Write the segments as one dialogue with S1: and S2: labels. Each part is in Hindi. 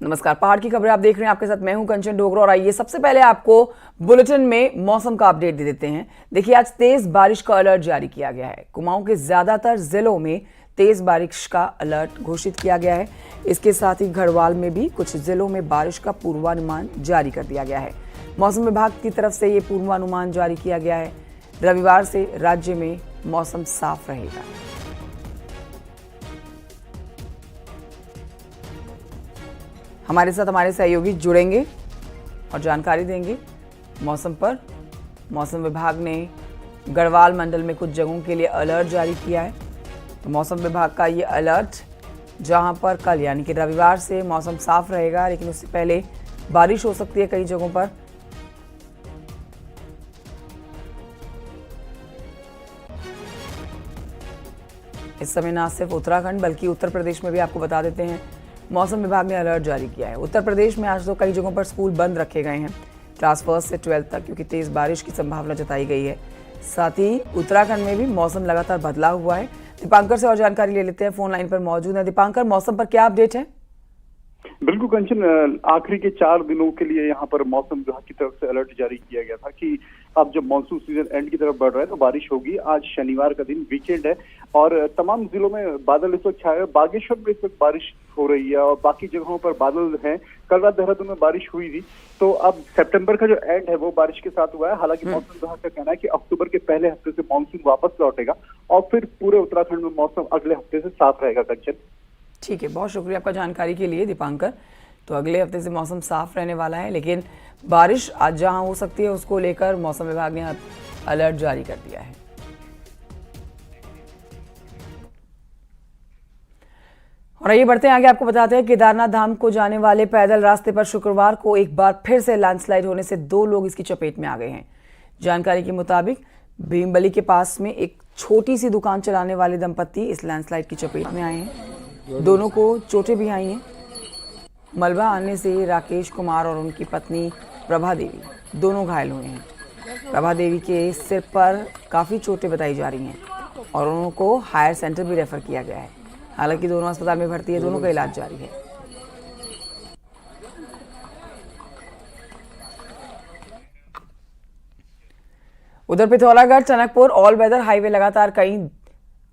S1: नमस्कार, पहाड़ की खबरें आप देख रहे हैं। आपके साथ मैं हूं कंचन डोगरा और आइए सबसे पहले आपको बुलेटिन में मौसम का अपडेट दे देते हैं। देखिए, आज तेज बारिश का अलर्ट जारी किया गया है। कुमाऊं के ज्यादातर जिलों में तेज बारिश का अलर्ट घोषित किया गया है। इसके साथ ही गढ़वाल में भी कुछ जिलों में बारिश का पूर्वानुमान जारी कर दिया गया है। मौसम विभाग की तरफ से ये पूर्वानुमान जारी किया गया है। रविवार से राज्य में मौसम साफ रहेगा। हमारे साथ हमारे सहयोगी जुड़ेंगे और जानकारी देंगे मौसम पर। मौसम विभाग ने गढ़वाल मंडल में कुछ जगहों के लिए अलर्ट जारी किया है। तो मौसम विभाग का ये अलर्ट, जहां पर कल यानी कि रविवार से मौसम साफ रहेगा, लेकिन उससे पहले बारिश हो सकती है कई जगहों पर। इस समय ना सिर्फ उत्तराखंड बल्कि उत्तर प्रदेश में भी आपको बता देते हैं मौसम विभाग ने अलर्ट जारी किया है। उत्तर प्रदेश में आज तो कई जगहों पर स्कूल बंद रखे गए हैं क्लास 1 से 12 तक, क्योंकि तेज बारिश की संभावना जताई गई है। साथ ही उत्तराखंड में भी मौसम लगातार बदला हुआ है। दीपांकर से और जानकारी ले लेते हैं, फोन लाइन पर मौजूद है। दीपांकर, मौसम पर क्या अपडेट है?
S2: बिल्कुल कंचन, आखिरी के 4 दिनों के लिए यहाँ पर मौसम विभाग की तरफ से अलर्ट जारी किया गया था कि अब जब मानसून सीजन एंड की तरफ बढ़ रहा है तो बारिश होगी। आज शनिवार का दिन, वीकेंड है और तमाम जिलों में बादल इस वक्त छाए हैं। बागेश्वर में इस वक्त बारिश हो रही है और बाकी जगहों पर बादल हैं। कल रात देहरादून में बारिश हुई थी। तो अब सितंबर का जो एंड है वो बारिश के साथ हुआ है। हालांकि मौसम विभाग का कहना है कि अक्टूबर के पहले हफ्ते से मानसून वापस लौटेगा और फिर पूरे उत्तराखंड में मौसम अगले हफ्ते से साफ रहेगा। कंचन,
S1: ठीक है, बहुत शुक्रिया आपका जानकारी के लिए दीपांकर। तो अगले हफ्ते से मौसम साफ रहने वाला है, लेकिन बारिश आज जहां हो सकती है उसको लेकर मौसम विभाग ने अलर्ट जारी कर दिया है। और आइए बढ़ते हैं आगे। आपको बताते हैं, केदारनाथ धाम को जाने वाले पैदल रास्ते पर शुक्रवार को एक बार फिर से लैंडस्लाइड होने से 2 लोग इसकी चपेट में आ गए हैं। जानकारी के मुताबिक भीमबली के पास में एक छोटी सी दुकान चलाने वाले दंपत्ति इस लैंडस्लाइड की चपेट में आए हैं। दोनों को चोटें भी आई हैं। मलबा आने से राकेश कुमार और उनकी पत्नी प्रभा देवी दोनों घायल हुए हैं। प्रभा देवी के सिर पर काफ़ी चोटें बताई जा रही हैं और उनको हायर सेंटर भी रेफर किया गया है। हालांकि दोनों अस्पताल में भर्ती है, दोनों का इलाज जारी है। उधर Pithoragarh Tanakpur all weather highway लगातार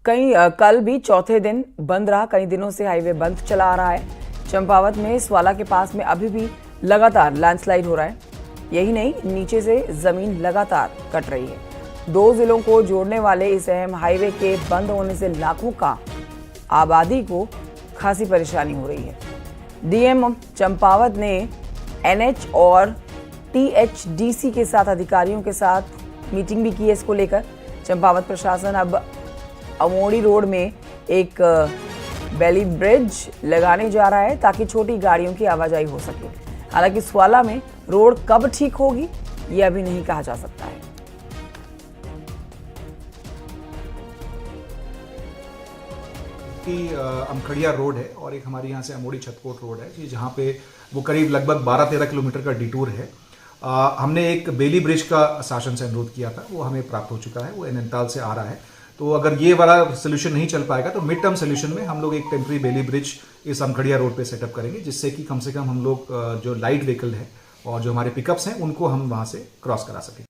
S1: कल भी चौथे दिन बंद रहा। कई दिनों से हाईवे बंद चला आ रहा है। चंपावत में स्वाला के पास में अभी भी लगातार लैंडस्लाइड हो रहा है। यही नहीं, नीचे से जमीन लगातार कट रही है। 2 जिलों को जोड़ने वाले इस अहम हाईवे के बंद होने से लाखों का आबादी को खासी परेशानी हो रही है। डीएम चंपावत ने एनएच और टीएचडीसी के साथ अधिकारियों के साथ मीटिंग भी की है इसको लेकर। चंपावत प्रशासन अब अमोड़ी रोड में एक बैली ब्रिज लगाने जा रहा है ताकि छोटी गाड़ियों की आवाजाही हो सके। हालांकि स्वाला में रोड कब ठीक होगी यह अभी नहीं कहा जा सकता है।
S3: अमखड़िया रोड है और एक हमारे यहाँ से अमोड़ी छतकोट रोड है कि जहाँ पे वो करीब लगभग 12-13 किलोमीटर का डिटूर है। हमने एक बेली ब्रिज का शासन से अनुरोध किया था, वो हमें प्राप्त हो चुका है। वो नैनीताल से आ रहा है। तो अगर ये वाला सोल्यूशन नहीं चल पाएगा तो मिड टर्म सोल्यूशन में हम लोग एक टेम्पररी बेली ब्रिज इस अमखड़िया रोड पे सेटअप करेंगे, जिससे कि कम से कम हम लोग जो लाइट व्हीकल है और जो हमारे पिकअप्स हैं उनको हम वहां से क्रॉस करा सकें।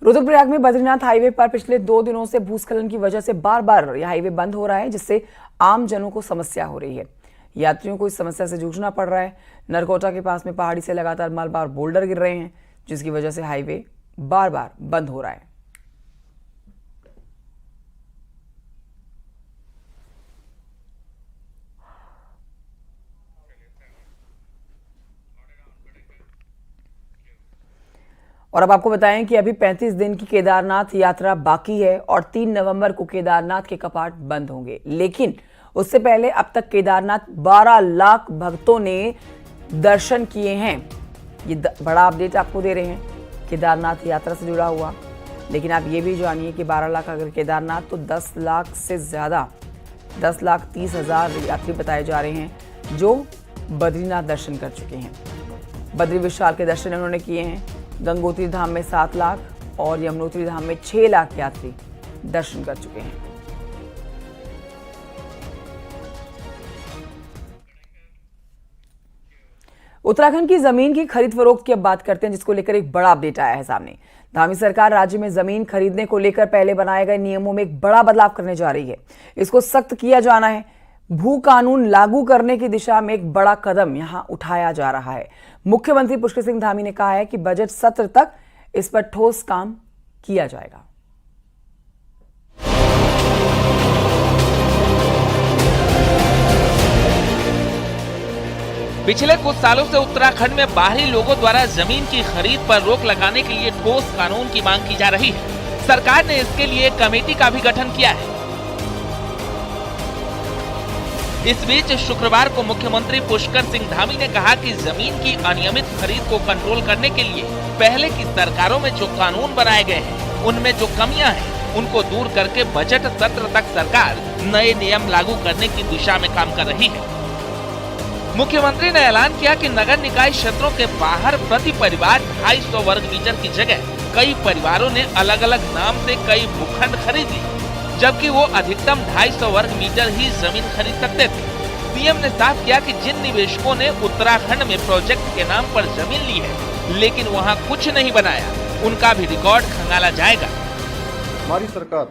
S1: रुद्रप्रयाग में बद्रीनाथ हाईवे पर पिछले 2 दिनों से भूस्खलन की वजह से बार बार यह हाईवे बंद हो रहा है, जिससे आम जनों को समस्या हो रही है। यात्रियों को इस समस्या से जूझना पड़ रहा है। नरकोटा के पास में पहाड़ी से लगातार मलबा और बोल्डर गिर रहे हैं, जिसकी वजह से हाईवे बार बार बंद हो रहा है। और अब आपको बताएं कि अभी 35 दिन की केदारनाथ यात्रा बाकी है और 3 नवंबर को केदारनाथ के कपाट बंद होंगे। लेकिन उससे पहले अब तक केदारनाथ 12 लाख भक्तों ने दर्शन किए हैं। ये बड़ा अपडेट आपको दे रहे हैं केदारनाथ यात्रा से जुड़ा हुआ। लेकिन आप ये भी जानिए कि 12 लाख अगर केदारनाथ तो 10 लाख से ज़्यादा 10,30,000 यात्री बताए जा रहे हैं जो बद्रीनाथ दर्शन कर चुके हैं। बद्री विशाल के दर्शन उन्होंने किए हैं। गंगोत्री धाम में 7 लाख और यमुनोत्री धाम में 6 लाख यात्री दर्शन कर चुके हैं। उत्तराखंड की जमीन की खरीद फरोख्त की अब बात करते हैं, जिसको लेकर एक बड़ा अपडेट आया है सामने। धामी सरकार राज्य में जमीन खरीदने को लेकर पहले बनाए गए नियमों में एक बड़ा बदलाव करने जा रही है। इसको सख्त किया जाना है। भू कानून लागू करने की दिशा में एक बड़ा कदम यहां उठाया जा रहा है। मुख्यमंत्री पुष्कर सिंह धामी ने कहा है कि बजट सत्र तक इस पर ठोस काम किया जाएगा।
S4: पिछले कुछ सालों से उत्तराखंड में बाहरी लोगों द्वारा जमीन की खरीद पर रोक लगाने के लिए ठोस कानून की मांग की जा रही है। सरकार ने इसके लिए एक कमेटी का भी गठन किया है। इस बीच शुक्रवार को मुख्यमंत्री पुष्कर सिंह धामी ने कहा कि जमीन की अनियमित खरीद को कंट्रोल करने के लिए पहले की सरकारों में जो कानून बनाए गए हैं, उनमें जो कमियां हैं, उनको दूर करके बजट सत्र तक सरकार नए नियम लागू करने की दिशा में काम कर रही है। मुख्यमंत्री ने ऐलान किया कि नगर निकाय क्षेत्रों के बाहर प्रति परिवार 250 वर्ग मीटर की जगह कई परिवारों ने अलग अलग नाम से कई भूखंड खरीद ली, जबकि वो अधिकतम 250 वर्ग मीटर ही जमीन खरीद सकते थे। सीएम ने साफ किया कि जिन निवेशकों ने उत्तराखंड में प्रोजेक्ट के नाम पर जमीन ली है लेकिन वहाँ कुछ नहीं बनाया, उनका भी रिकॉर्ड खंगाला जाएगा।
S5: हमारी सरकार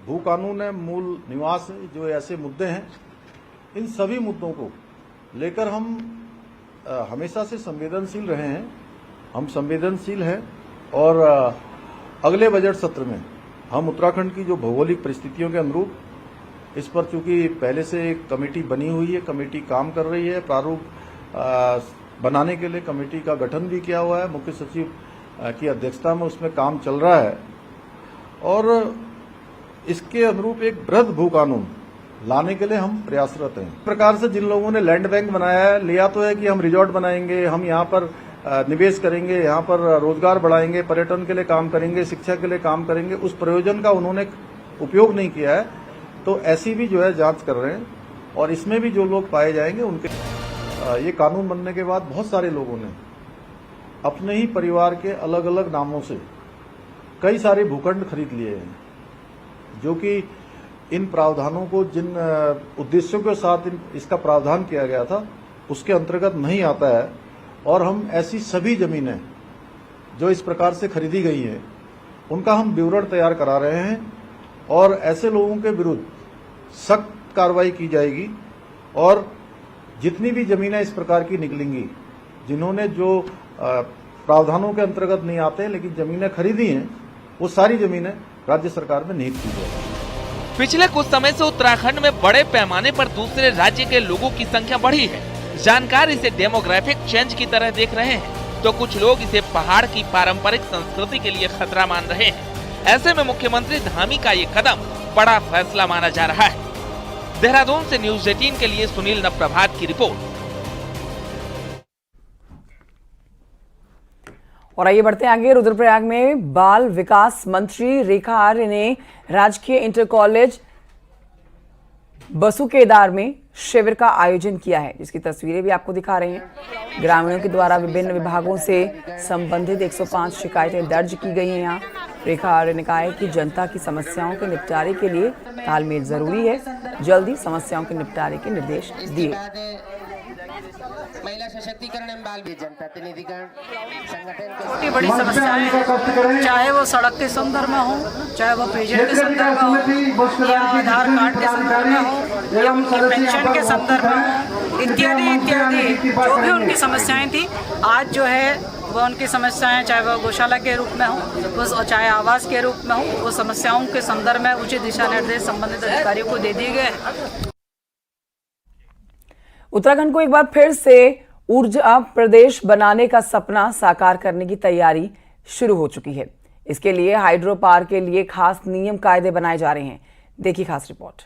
S5: भू कानून है, मूल निवास है, जो ऐसे मुद्दे हैं, इन सभी मुद्दों को लेकर हम हमेशा से संवेदनशील रहे हैं। हम संवेदनशील हैं और अगले बजट सत्र में हम उत्तराखंड की जो भौगोलिक परिस्थितियों के अनुरूप इस पर, चूंकि पहले से एक कमेटी बनी हुई है, कमेटी काम कर रही है, प्रारूप बनाने के लिए कमेटी का गठन भी किया हुआ है, मुख्य सचिव की अध्यक्षता में उसमें काम चल रहा है और इसके अनुरूप एक वृहद भू कानून लाने के लिए हम प्रयासरत हैं। इस प्रकार से जिन लोगों ने लैंड बैंक बनाया है, लिया तो है कि हम रिजॉर्ट बनाएंगे, हम यहाँ पर निवेश करेंगे, यहाँ पर रोजगार बढ़ाएंगे, पर्यटन के लिए काम करेंगे, शिक्षा के लिए काम करेंगे, उस प्रयोजन का उन्होंने उपयोग नहीं किया है, तो ऐसी भी जो है जांच कर रहे हैं और इसमें भी जो लोग पाए जाएंगे उनके ये कानून बनने के बाद बहुत सारे लोगों ने अपने ही परिवार के अलग अलग नामों से कई सारे भूखंड खरीद लिए हैं, जो कि इन प्रावधानों को, जिन उद्देश्यों के साथ इसका प्रावधान किया गया था, उसके अंतर्गत नहीं आता है और हम ऐसी सभी जमीनें जो इस प्रकार से खरीदी गई हैं उनका हम विवरण तैयार करा रहे हैं और ऐसे लोगों के विरुद्ध सख्त कार्रवाई की जाएगी और जितनी भी जमीनें इस प्रकार की निकलेंगी, जिन्होंने जो प्रावधानों के अंतर्गत नहीं आते लेकिन जमीनें खरीदी हैं, वो सारी जमीनें राज्य सरकार में निहित की जाएगी।
S4: पिछले कुछ समय से उत्तराखंड में बड़े पैमाने पर दूसरे राज्य के लोगों की संख्या बढ़ी है। जानकार इसे डेमोग्राफिक चेंज की तरह देख रहे हैं, तो कुछ लोग इसे पहाड़ की पारंपरिक संस्कृति के लिए खतरा मान रहे हैं। ऐसे में मुख्यमंत्री धामी का ये कदम बड़ा फैसला माना जा रहा है। देहरादून से न्यूज 18 के लिए सुनील नप्रभात की रिपोर्ट।
S1: और आइए बढ़ते हैं आगे। रुद्रप्रयाग में बाल विकास मंत्री रेखा आर्य ने राजकीय इंटर कॉलेज बसुकेदार में शिविर का आयोजन किया है, जिसकी तस्वीरें भी आपको दिखा रहे हैं। ग्रामीणों के द्वारा विभिन्न विभागों से संबंधित 105 शिकायतें दर्ज की गई हैं। यहाँ रेखा आर्य ने कहा है कि जनता की समस्याओं के निपटारे के लिए तालमेल जरूरी है। जल्दी समस्याओं के निपटारे के निर्देश दिए।
S6: महिला सशक्तिकरण एवं बाल जनता प्रतिनिधिगण संगठन
S7: छोटी बड़ी समस्याएं, चाहे वो सड़क के संदर्भ में हो, चाहे वो पेयजल के संदर्भ में हो, या आधार कार्ड के संदर्भ में हो, या उनकी पेंशन के संदर्भ में हो, इत्यादि इत्यादि जो भी उनकी समस्याएं थी, आज जो है वो उनकी समस्याएं, चाहे वो गौशाला के रूप में हो, वो चाहे आवास के रूप में हो, वो समस्याओं के संदर्भ में उचित दिशा निर्देश संबंधित अधिकारियों को दे दिए गए हैं।
S1: उत्तराखंड को एक बार फिर से ऊर्जा प्रदेश बनाने का सपना साकार करने की तैयारी शुरू हो चुकी है। इसके लिए हाइड्रो पावर के लिए खास नियम कायदे बनाए जा रहे हैं। देखिए खास रिपोर्ट।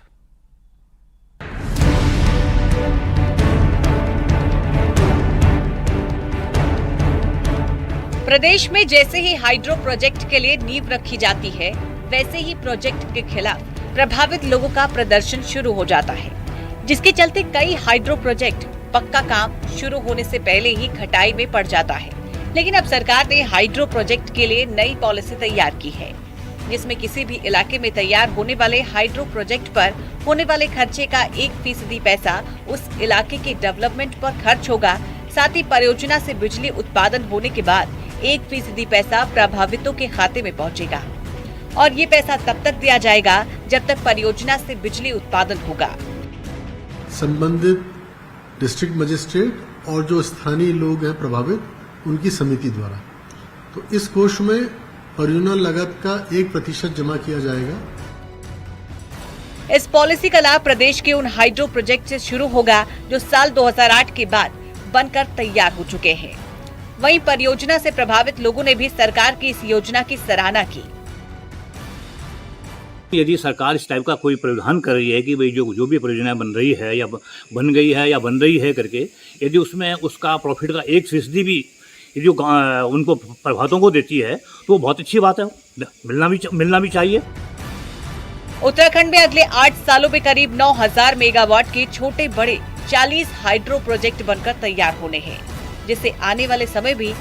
S8: प्रदेश में जैसे ही हाइड्रो प्रोजेक्ट के लिए नींव रखी जाती है, वैसे ही प्रोजेक्ट के खिलाफ प्रभावित लोगों का प्रदर्शन शुरू हो जाता है, जिसके चलते कई हाइड्रो प्रोजेक्ट पक्का काम शुरू होने से पहले ही खटाई में पड़ जाता है। लेकिन अब सरकार ने हाइड्रो प्रोजेक्ट के लिए नई पॉलिसी तैयार की है, जिसमें किसी भी इलाके में तैयार होने वाले हाइड्रो प्रोजेक्ट पर होने वाले खर्चे का 1% पैसा उस इलाके के डेवलपमेंट पर खर्च होगा, साथ ही परियोजना से बिजली उत्पादन होने के बाद 1% पैसा प्रभावितों के खाते में पहुंचेगा और ये पैसा तब तक दिया जाएगा जब तक परियोजना से बिजली उत्पादन होगा।
S9: संबंधित डिस्ट्रिक्ट मजिस्ट्रेट और जो स्थानीय लोग हैं प्रभावित उनकी समिति द्वारा, तो इस कोष में परियोजना लागत का 1% जमा किया जाएगा।
S8: इस पॉलिसी का लाभ प्रदेश के उन हाइड्रो प्रोजेक्ट से शुरू होगा जो साल 2008 के बाद बनकर तैयार हो चुके हैं। वहीं परियोजना से प्रभावित लोगों ने भी सरकार की इस योजना की सराहना की।
S10: यदि सरकार इस टाइप का कोई प्रावधान कर रही है कि भाई जो भी परियोजना बन रही है या बन गई है या बन रही है करके, यदि उसमें उसका प्रॉफिट का 1% भी जो उनको प्रभावितों को देती है तो बहुत अच्छी बात है, मिलना भी चाहिए।
S8: उत्तराखंड में अगले 8 सालों में करीब 9000 मेगावाट के छोटे बड़े 40 हाइड्रो प्रोजेक्ट बनकर तैयार होने हैं, जिससे आने वाले समय भी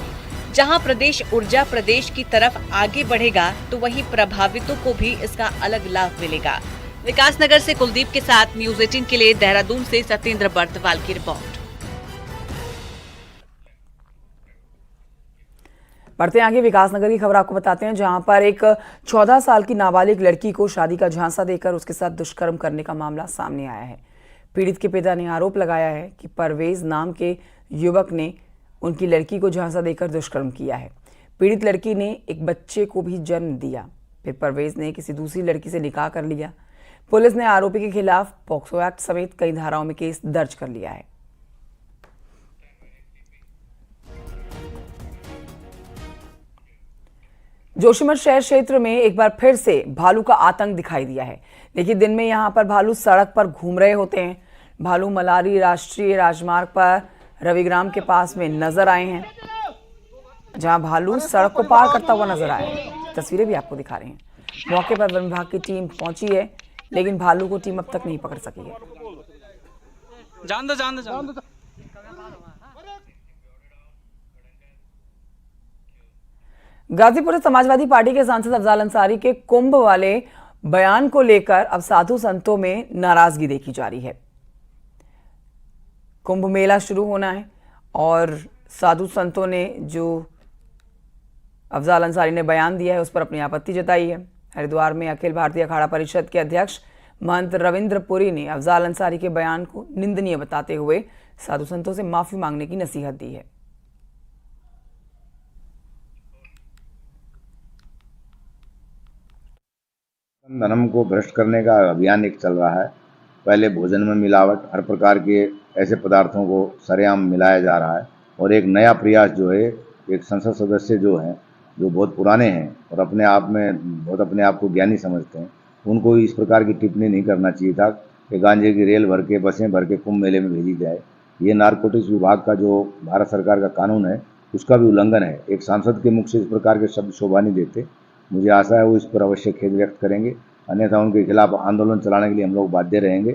S8: जहां प्रदेश ऊर्जा प्रदेश की तरफ आगे बढ़ेगा तो वहीं प्रभावितों को भी इसका अलग लाभ मिलेगा। विकासनगर से कुलदीप के साथ न्यूज़ 18 के लिए देहरादून से सत्येंद्र बर्तवाल की रिपोर्ट।
S1: बढ़ते हैं आगे, विकासनगर की खबर आपको बताते हैं, जहां पर एक 14 साल की नाबालिग लड़की को शादी का झांसा देकर उसके साथ दुष्कर्म करने का मामला सामने आया है। पीड़ित के पिता ने आरोप लगाया है कि परवेज नाम के युवक ने उनकी लड़की को झांसा देकर दुष्कर्म किया है। पीड़ित लड़की ने एक बच्चे को भी जन्म दिया, फिर परवेज ने किसी दूसरी लड़की से निकाह कर लिया। पुलिस ने आरोपी के खिलाफ पॉक्सो एक्ट समेत कई धाराओं में केस दर्ज कर लिया है। जोशीमठ शहर क्षेत्र में एक बार फिर से भालू का आतंक दिखाई दिया है। देखिए, दिन में यहां पर भालू सड़क पर घूम रहे होते हैं। भालू मलारी राष्ट्रीय राजमार्ग पर रविग्राम के पास में नजर आए हैं, जहां भालू सड़क को पार करता हुआ नजर आया है। तस्वीरें भी आपको दिखा रहे हैं। मौके पर वन विभाग की टीम पहुंची है, लेकिन भालू को टीम अब तक नहीं पकड़ सकी है।
S11: जान दो।
S1: गाजीपुर से समाजवादी पार्टी के सांसद अफजाल अंसारी के कुंभ वाले बयान को लेकर अब साधु संतों में नाराजगी देखी जा रही है। कुंभ मेला शुरू होना है और साधु संतों ने जो अफजाल अंसारी ने बयान दिया है उस पर अपनी आपत्ति जताई है। हरिद्वार में अखिल भारतीय अखाड़ा परिषद के अध्यक्ष महंत रविंद्र पुरी ने अफजाल अंसारी के बयान को निंदनीय बताते हुए साधु संतों से माफी मांगने की नसीहत दी है।
S12: धर्म को भ्रष्ट करने का अभियान एक चल रहा है। पहले भोजन में मिलावट, हर प्रकार के ऐसे पदार्थों को सरेआम मिलाया जा रहा है और एक नया प्रयास जो है, एक संसद सदस्य जो हैं, जो बहुत पुराने हैं और अपने आप को ज्ञानी समझते हैं, उनको इस प्रकार की टिप्पणी नहीं करना चाहिए था कि गांजे की रेल भर के, बसें भर के कुंभ मेले में भेजी जाए। ये नारकोटिक्स विभाग का जो भारत सरकार का कानून है उसका भी उल्लंघन है। एक सांसद के मुख से इस प्रकार के शब्द शोभा नहीं देते। मुझे आशा है वो इस पर अवश्य खेद व्यक्त करेंगे, अन्यथा उनके खिलाफ आंदोलन चलाने के लिए हम लोग बाध्य रहेंगे।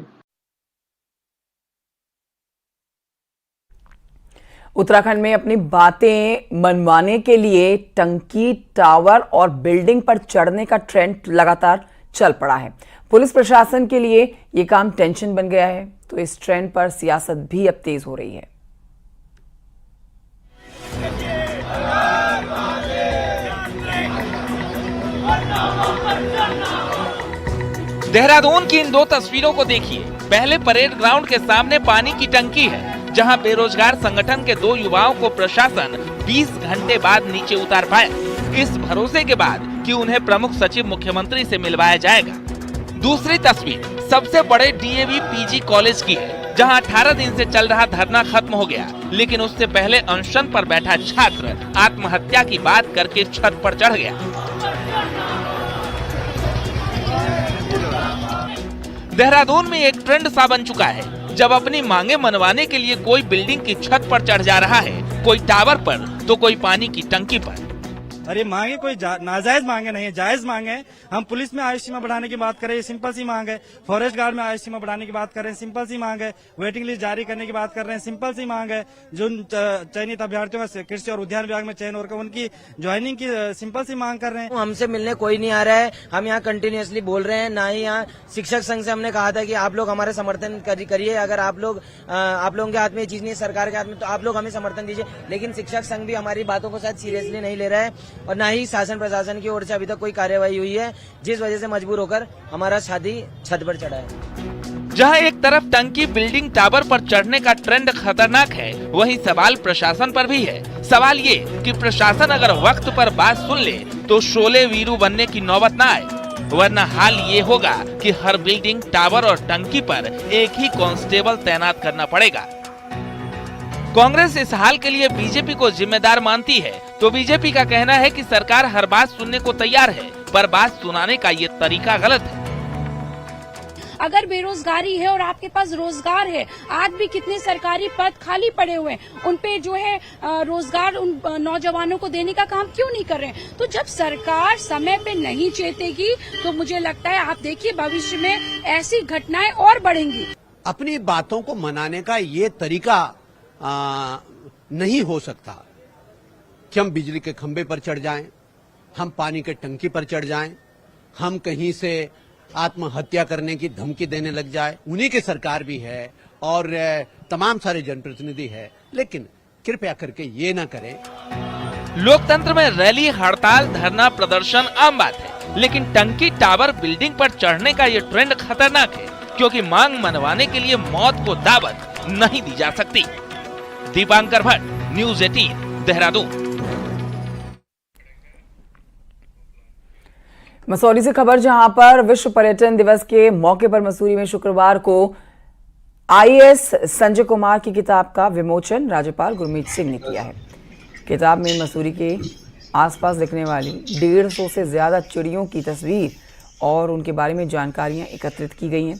S1: उत्तराखंड में अपनी बातें मनवाने के लिए टंकी, टावर और बिल्डिंग पर चढ़ने का ट्रेंड लगातार चल पड़ा है। पुलिस प्रशासन के लिए ये काम टेंशन बन गया है, तो इस ट्रेंड पर सियासत भी अब तेज हो रही है।
S4: देहरादून की इन दो तस्वीरों को देखिए। पहले परेड ग्राउंड के सामने पानी की टंकी है, जहां बेरोजगार संगठन के दो युवाओं को प्रशासन 20 घंटे बाद नीचे उतार पाया, इस भरोसे के बाद कि उन्हें प्रमुख सचिव मुख्यमंत्री से मिलवाया जाएगा। दूसरी तस्वीर सबसे बड़े डीएवी पीजी कॉलेज की है, जहां 18 दिन से चल रहा धरना खत्म हो गया, लेकिन उससे पहले अनशन पर बैठा छात्र आत्महत्या की बात करके छत पर चढ़ गया। देहरादून में एक ट्रेंड सा बन चुका है, जब अपनी मांगे मनवाने के लिए कोई बिल्डिंग की छत पर चढ़ जा रहा है, कोई टावर पर तो कोई पानी की टंकी पर।
S11: और ये मांगे कोई नाजायज मांगे नहीं है, जायज मांगे हैं। हम पुलिस में आयु सीमा बढ़ाने की बात करें, सिंपल सी मांग है। फॉरेस्ट गार्ड में आयु सीमा बढ़ाने की बात कर रहे हैं, सिंपल सी मांग है। वेटिंग लिस्ट जारी करने की बात कर रहे हैं, सिंपल सी मांग है। जो चयनित अभ्यर्थियों का कृषि और उद्यान विभाग में चयन होकर उनकी ज्वाइनिंग की सिंपल सी मांग कर रहे हैं।
S6: हमसे मिलने कोई नहीं आ रहा है, हम यहाँ कंटिन्यूअसली बोल रहे हैं। ना ही यहाँ शिक्षक संघ से हमने कहा था कि आप लोग हमारे समर्थन करिए, अगर आप लोगों के हाथ में ये चीज नहीं है, सरकार के हाथ में, तो आप लोग हमें समर्थन दीजिए। लेकिन शिक्षक संघ भी हमारी बातों को शायद सीरियसली नहीं ले रहा है और ना ही शासन प्रशासन की ओर से अभी तक कोई कार्यवाही हुई है, जिस वजह से मजबूर होकर हमारा छाती छत पर चढ़ा है।
S4: जहां एक तरफ टंकी बिल्डिंग टावर पर चढ़ने का ट्रेंड खतरनाक है, वहीं सवाल प्रशासन पर भी है। सवाल ये कि प्रशासन अगर वक्त पर बात सुन ले तो शोले वीरू बनने की नौबत न आए, वरना हाल ये होगा कि हर बिल्डिंग, टावर और टंकी पर एक ही कांस्टेबल तैनात करना पड़ेगा। कांग्रेस इस हाल के लिए बीजेपी को जिम्मेदार मानती है, तो बीजेपी का कहना है कि सरकार हर बात सुनने को तैयार है, पर बात सुनाने का ये तरीका गलत है।
S7: अगर बेरोजगारी है और आपके पास रोजगार है, आज भी कितने सरकारी पद खाली पड़े हुए हैं, उन पे जो है रोजगार उन नौजवानों को देने का काम क्यों नहीं कर रहे हैं? तो जब सरकार समय पे नहीं चेतेगी तो मुझे लगता है आप देखिए भविष्य में ऐसी घटनाएं और बढ़ेंगी।
S13: अपनी बातों को मनाने का ये तरीका नहीं हो सकता कि हम बिजली के खंभे पर चढ़ जाएं, हम पानी के टंकी पर चढ़ जाएं, हम कहीं से आत्महत्या करने की धमकी देने लग जाए। उन्हीं की सरकार भी है और तमाम सारे जनप्रतिनिधि है, लेकिन कृपया करके ये ना करें।
S4: लोकतंत्र में रैली, हड़ताल, धरना, प्रदर्शन आम बात है, लेकिन टंकी, टावर, बिल्डिंग पर चढ़ने का ये ट्रेंड खतरनाक है, क्योंकि मांग मनवाने के लिए मौत को दावत नहीं दी जा सकती। दीपांकर भट्ट, न्यूज़ 18, देहरादून।
S1: मसूरी से खबर, जहां पर विश्व पर्यटन दिवस के मौके पर मसूरी में शुक्रवार को आईएएस संजय कुमार की किताब का विमोचन राज्यपाल गुरमीत सिंह ने किया है। किताब में मसूरी के आसपास दिखने वाली 150 से ज्यादा चिड़ियों की तस्वीर और उनके बारे में जानकारियां एकत्रित की गई हैं।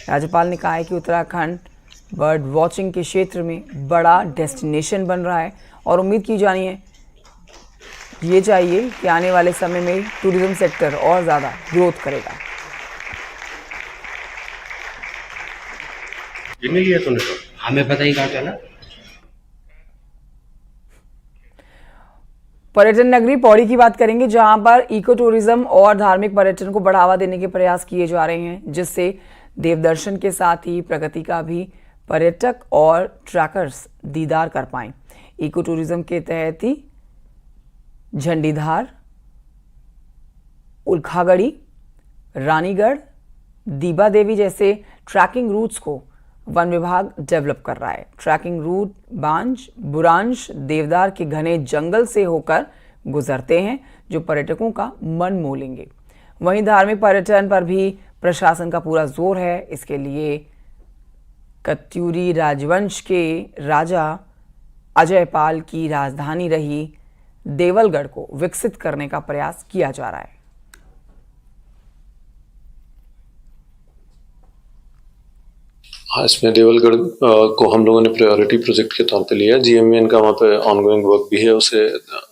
S1: राज्यपाल ने कहा है कि उत्तराखंड बर्ड वॉचिंग के क्षेत्र में बड़ा डेस्टिनेशन बन रहा है और उम्मीद की जानी है ये चाहिए कि आने वाले समय में टूरिज्म सेक्टर और ज़्यादा ग्रोथ करेगा।
S6: हमें पता ही कहाँ चला।
S1: पर्यटन नगरी पौड़ी की बात करेंगे, जहां पर इको टूरिज्म और धार्मिक पर्यटन को बढ़ावा देने के प्रयास किए जा रहे हैं, जिससे देवदर्शन के साथ ही प्रगति का भी पर्यटक और ट्रैकर्स दीदार कर पाएं। इको टूरिज्म के तहत ही झंडीधार, उल्खागढ़ी, रानीगढ़, दीबा देवी जैसे ट्रैकिंग रूट्स को वन विभाग डेवलप कर रहा है। ट्रैकिंग रूट बांज, बुरांश, देवदार के घने जंगल से होकर गुजरते हैं, जो पर्यटकों का मन मोह लेंगे। वहीं धार्मिक पर्यटन पर भी प्रशासन का पूरा जोर है। इसके लिए कत्यूरी राजवंश के राजा अजयपाल की राजधानी रही देवलगढ़ को विकसित करने का प्रयास किया जा रहा है।
S14: हाँ, इसमें देवलगढ़ को हम लोगों ने प्रायोरिटी प्रोजेक्ट के तौर पे लिया। जीएमवीएन का वहाँ पे ऑनगोइंग वर्क भी है, उसे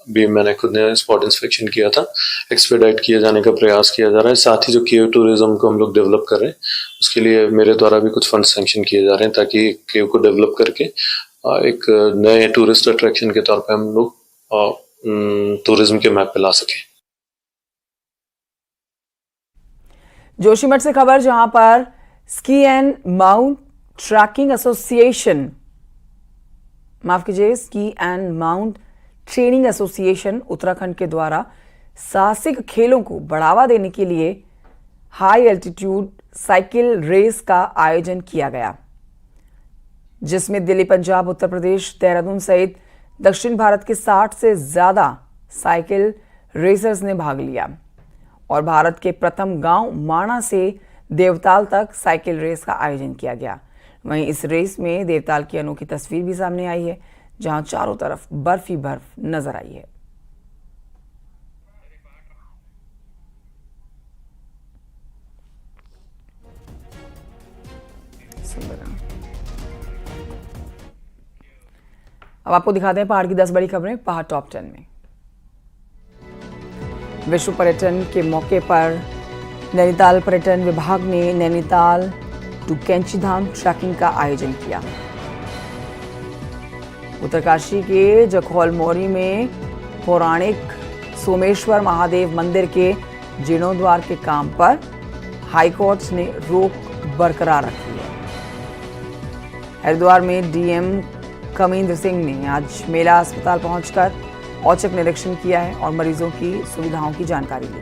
S14: भी मैंने खुद ने स्पॉट इंस्पेक्शन किया था। एक्सपेडाइट किए जाने का प्रयास किया जा रहा है। साथ ही जो केव टूरिज्म को हम लोग डेवलप कर रहे हैं, उसके लिए मेरे द्वारा भी कुछ फंड सैंक्शन किए जा रहे हैं, ताकि केव को डेवलप करके एक नए टूरिस्ट अट्रैक्शन के तौर पर हम लोग टूरिज्म के मैप पे ला सके।
S1: जोशीमठ से खबर, जहां पर ski and mount trekking association, माफ कीजिए, ski and mount training association Uttarakhand के द्वारा साहसिक खेलों को बढ़ावा देने के लिए हाई एल्टीट्यूड साइकिल रेस का आयोजन किया गया, जिसमें दिल्ली, पंजाब, उत्तर प्रदेश, देहरादून सहित दक्षिण भारत के 60 से ज्यादा साइकिल रेसर्स ने भाग लिया और भारत के प्रथम गांव माणा से देवताल तक साइकिल रेस का आयोजन किया गया। वहीं इस रेस में देवताल की अनोखी तस्वीर भी सामने आई है, जहां चारों तरफ बर्फ ही बर्फ नजर आई है। अब आपको दिखाते हैं पहाड़ की 10 बड़ी खबरें, पहाड़ टॉप 10 में। विश्व पर्यटन के मौके पर नैनीताल पर्यटन विभाग ने नैनीताल टू कैंचीधाम ट्रैकिंग का आयोजन किया। उत्तरकाशी के जखौल मोरी में पौराणिक सोमेश्वर महादेव मंदिर के जीर्णोद्वार के काम पर हाईकोर्ट ने रोक बरकरार रखी है। हरिद्वार में डीएम कमिंदर सिंह ने आज मेला अस्पताल पहुंचकर औचक निरीक्षण किया है और मरीजों की सुविधाओं की जानकारी ली।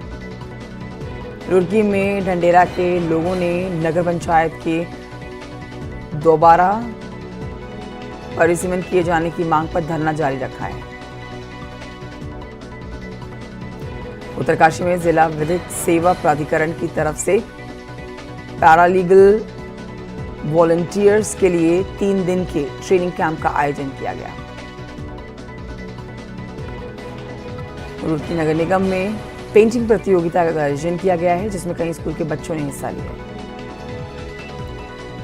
S1: रुड़की में ढंडेरा के लोगों ने नगर पंचायत के दोबारा परिसीमन किए जाने की मांग पर धरना जारी रखा है। उत्तरकाशी में जिला विधिक सेवा प्राधिकरण की तरफ से पैरालीगल वॉलंटियर्स के लिए 3 दिन के ट्रेनिंग कैंप का आयोजन किया गया। रुड़की नगर निगम में पेंटिंग प्रतियोगिता का आयोजन किया गया है, जिसमें कई स्कूल के बच्चों ने हिस्सा लिया।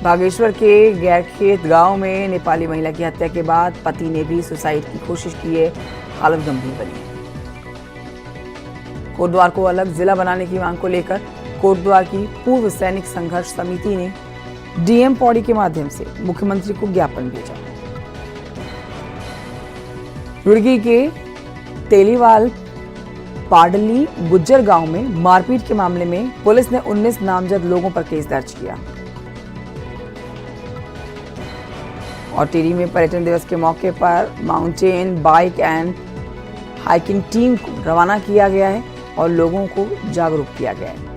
S1: बागेश्वर के गैरखेत गांव में नेपाली महिला की हत्या के बाद पति ने भी सुसाइड की कोशिश की है, हालत गंभीर बनी है। कोटद्वार को अलग जिला बनाने की मांग को लेकर कोटद्वार की पूर्व सैनिक संघर्ष समिति ने डीएम पौड़ी के माध्यम से मुख्यमंत्री को ज्ञापन भेजा। रुड़की के तेलीवाल पाडली गुज्जर गांव में मारपीट के मामले में पुलिस ने 19 नामजद लोगों पर केस दर्ज किया। और टिहरी में पर्यटन दिवस के मौके पर mountain bike and hiking team को रवाना किया गया है और लोगों को जागरूक किया गया है।